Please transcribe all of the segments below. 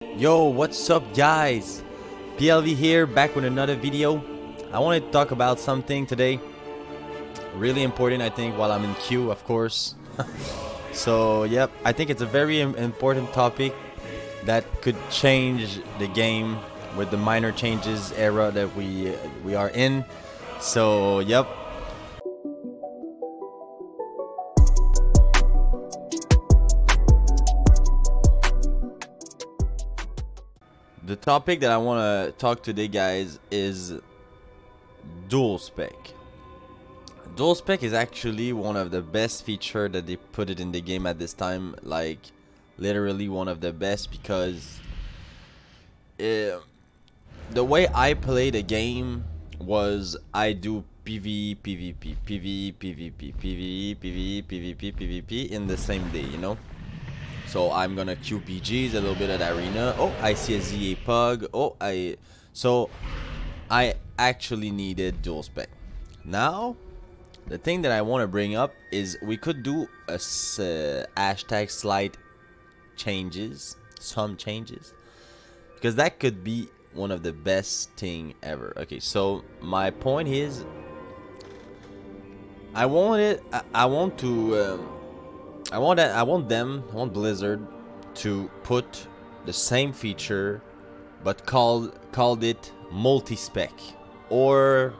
Yo, what's up guys? PLV here, back with another video. I wanted to talk about something today. Really important, I think, while I'm in queue, of course. So, yep, I think it's a very important topic that could change the game with the minor changes era that we are in. So, yep. The topic that I want to talk today, guys, is dual spec. Dual spec is actually one of the best feature that they put it in the game at this time. Like, literally one of the best, because the way I play the game was I do PvE, PvP, PvE, PvP, PvE, PvE, PvP, PvP in the same day, you know? So I'm gonna QPGs a little bit at arena. Oh, I see a ZA pug. So I actually needed dual spec. Now, the thing that I want to bring up is we could do a hashtag slight changes, some changes, because that could be one of the best thing ever. Okay, so my point is, I want Blizzard to put the same feature, but called it multi-spec or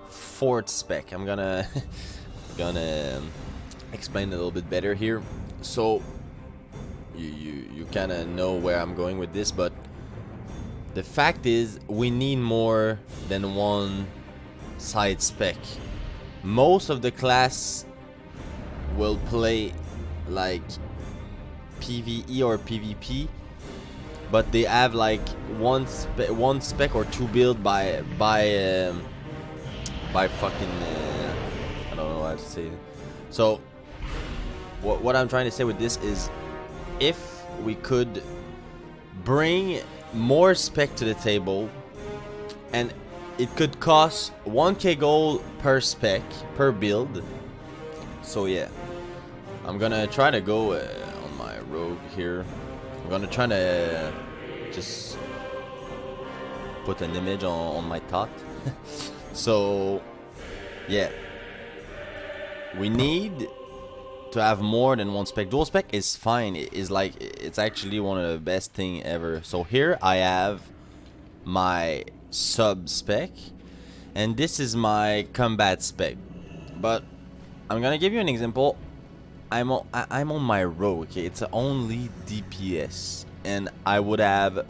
fourth spec. I'm gonna explain a little bit better here, so you kind of know where I'm going with this. But the fact is, we need more than one side spec. Most of the class will play like PvE or PvP, but they have like one spec or two build by fucking I don't know how to say it. So what I'm trying to say with this is, if we could bring more spec to the table, and it could cost 1k gold per spec per build. So yeah, I'm gonna try to go on my rogue here. I'm gonna try to just put an image on my thought. So yeah, we need to have more than one spec. Dual spec is fine. It's actually one of the best thing ever. So here I have my sub spec, and this is my combat spec. But I'm gonna give you an example. I'm on my rogue. Okay, it's only DPS, and I would have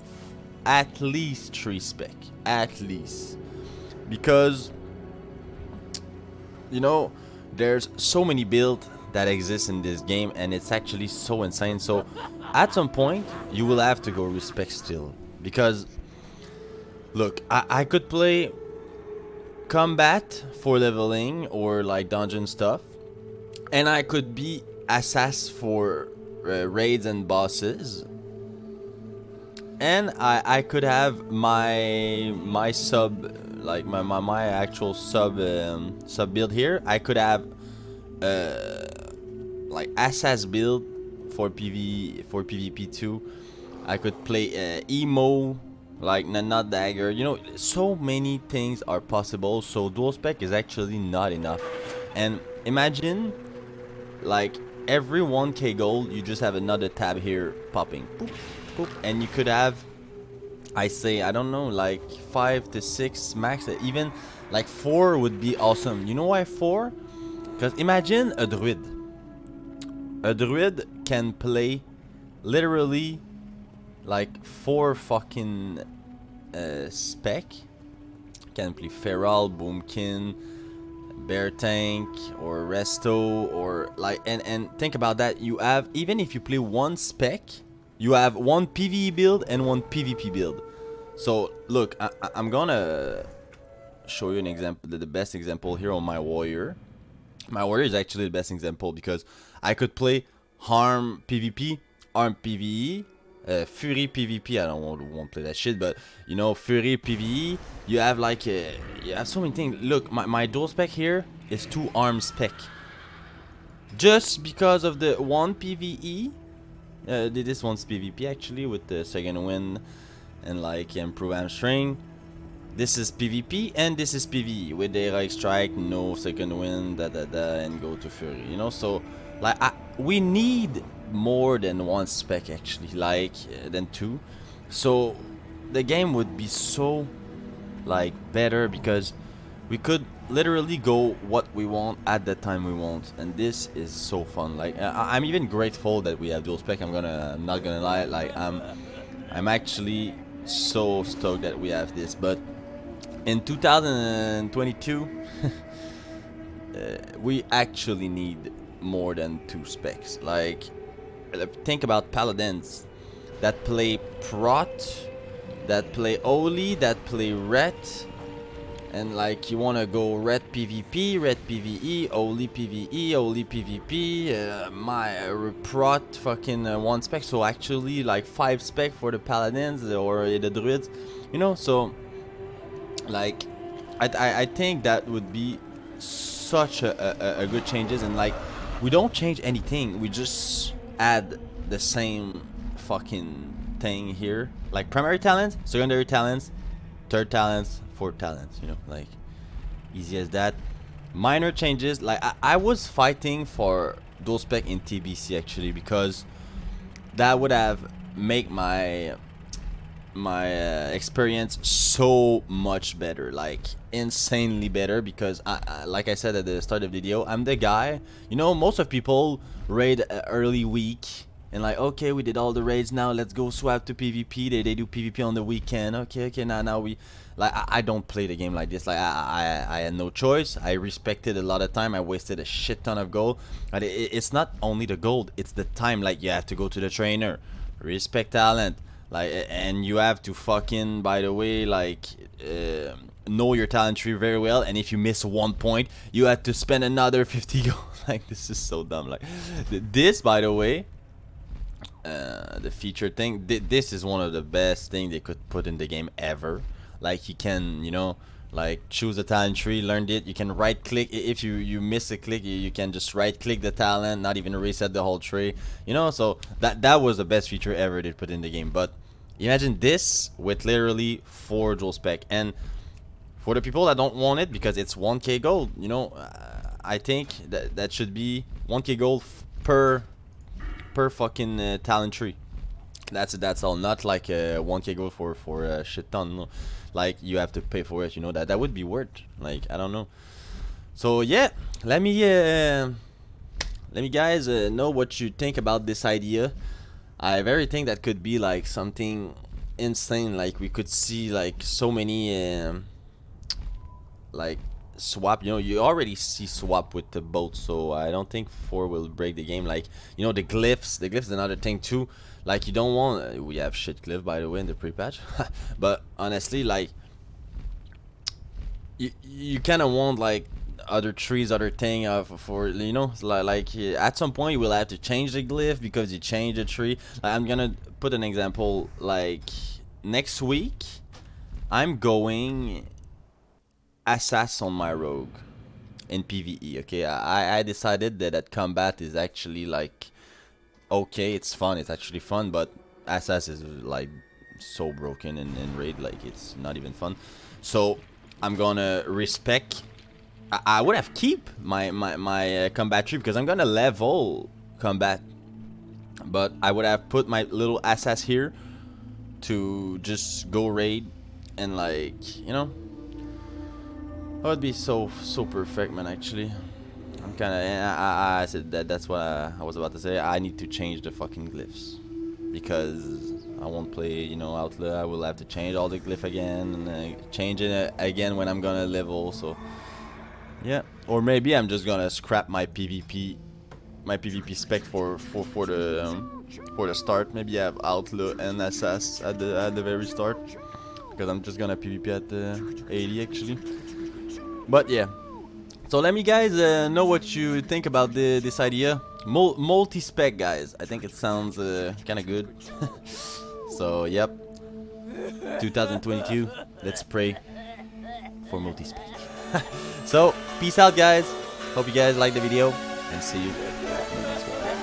at least 3 spec, at least, because you know there's so many builds that exist in this game, and it's actually so insane. So at some point you will have to go respec still, because look, I could play combat for leveling or like dungeon stuff, and I could be assassin for raids and bosses, and I could have my sub, like my actual sub build here. I could have like assassin build for PvP too. I could play emo, like not dagger. You know, so many things are possible. So dual spec is actually not enough. And imagine, like, every 1k gold you just have another tab here popping, boop, boop, and you could have, I don't know, like 5 to 6 max. Even like 4 would be awesome. You know why 4? Because imagine a druid can play literally like 4 fucking spec. Can play feral, boomkin, bear tank, or resto, or like, and think about that. You have, even if you play one spec, you have one PvE build and one PvP build. So look, I'm gonna show you an example, the best example here on my warrior. My warrior is actually the best example, because I could play harm PvP, arm PvE, Fury PvP. I don't want to play that shit, but you know, Fury PvE. You have like you have so many things. Look, my dual spec here is 2 arm spec, just because of the 1 PvE This one's PvP actually with the second wind and like improve hamstring. This is PvP and this is PvE with the heroic strike, no second wind, and go to fury. You know, so like we need more than one spec actually, like than two. So the game would be so like better because we could literally go what we want at the time we want, and this is so fun. Like I'm even grateful that we have dual spec. I'm not gonna lie, like I'm actually so stoked that we have this. But in 2022 we actually need more than two specs. Like think about paladins that play prot, that play Oli, that play ret, and like you wanna go red PvP, red PvE, Oli PvE, Oli PvP, my prot fucking one spec. So actually like 5 spec for the paladins or the druids, you know. So like I think that would be such a good changes. And like we don't change anything, we just add the same fucking thing here, like primary talents, secondary talents, third talents, fourth talents, you know, like easy as that. Minor changes, like I was fighting for dual spec in TBC actually, because that would have make my experience so much better, like insanely better. Because like I said at the start of the video, I'm the guy, you know, most of people raid early week and like, okay, we did all the raids, now let's go swap to PvP. They do PvP on the weekend. Okay, now we like I don't play the game like this. Like I had no choice. I respected a lot of time. I wasted a shit ton of gold, but it's not only the gold, it's the time. Like you have to go to the trainer, respect talent, like, and you have to fucking, by the way, like know your talent tree very well. And if you miss 1 point, you have to spend another 50 gold. Like this is so dumb. Like this, by the way, the feature thing, this is one of the best things they could put in the game ever. Like you can, you know, like choose a talent tree, learned it, you can right click. If you miss a click, you can just right click the talent, not even reset the whole tree, you know. So that was the best feature ever they put in the game. But imagine this with literally 4 dual spec. And for the people that don't want it because it's 1k gold, you know, I think that should be 1k gold per fucking talent tree. That's all, not like 1k gold for a shit ton, no. Like you have to pay for it, you know. That would be worth, like, I don't know. So yeah, let me guys know what you think about this idea. I very think that could be like something insane. Like we could see like so many like swap, you know. You already see swap with the boat, so I don't think 4 will break the game. Like, you know, the glyphs is another thing too. Like you don't want, we have shit glyph by the way in the pre-patch. But honestly, like you kind of want like other trees, other thing for, you know, like at some point you will have to change the glyph because you change the tree. Like, I'm gonna put an example. Like next week I'm going assas on my rogue in PvE. Okay, I decided that combat is actually like okay, it's fun, it's actually fun, but assas is like so broken in raid, like it's not even fun. So I'm gonna respect. I would have keep my combat tree because I'm gonna level combat, but I would have put my little assas here to just go raid. And like, you know, that would be so perfect, man. Actually, I'm kind of, I said that's what I was about to say. I need to change the fucking glyphs because I won't play, you know, Outlaw. I will have to change all the glyph again and change it again when I'm gonna level. So yeah, or maybe I'm just gonna scrap my PvP spec for the start. Maybe I have Outlaw and Assas at the very start because I'm just gonna PvP at the 80 actually. But yeah, so let me guys know what you think about this idea. Multi-spec, guys. I think it sounds kind of good. So yep, 2022. Let's pray for multi-spec. So peace out, guys. Hope you guys liked the video, and see you in the next one.